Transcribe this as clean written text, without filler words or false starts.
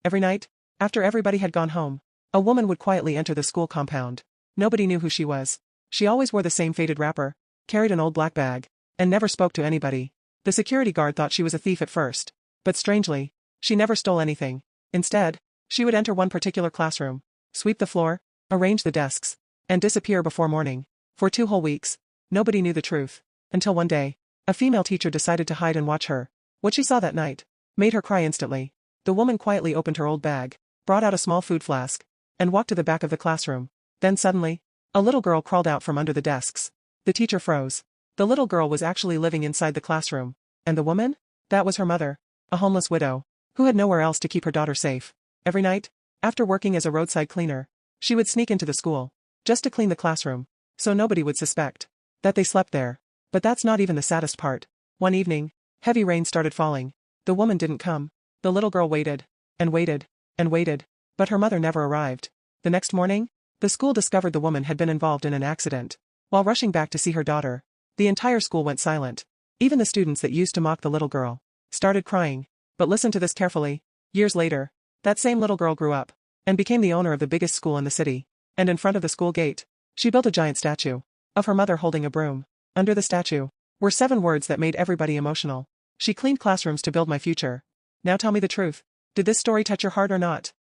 Every night, after everybody had gone home, a woman would quietly enter the school compound. Nobody knew who she was. She always wore the same faded wrapper, carried an old black bag, and never spoke to anybody. The security guard thought she was a thief at first. But strangely, she never stole anything. Instead, she would enter one particular classroom, sweep the floor, arrange the desks, and disappear before morning. For 2 whole weeks, nobody knew the truth. Until one day, a female teacher decided to hide and watch her. What she saw that night made her cry instantly. The woman quietly opened her old bag, brought out a small food flask, and walked to the back of the classroom. Then suddenly, a little girl crawled out from under the desks. The teacher froze. The little girl was actually living inside the classroom. And the woman? That was her mother, a homeless widow, who had nowhere else to keep her daughter safe. Every night, after working as a roadside cleaner, she would sneak into the school, just to clean the classroom, so nobody would suspect that they slept there. But that's not even the saddest part. One evening, heavy rain started falling. The woman didn't come. The little girl waited, and waited, and waited, but her mother never arrived. The next morning, the school discovered the woman had been involved in an accident. While rushing back to see her daughter, the entire school went silent. Even the students that used to mock the little girl started crying. But listen to this carefully. Years later, that same little girl grew up and became the owner of the biggest school in the city. And in front of the school gate, she built a giant statue of her mother holding a broom. Under the statue were 7 words that made everybody emotional. She cleaned classrooms to build my future. Now tell me the truth. Did this story touch your heart or not?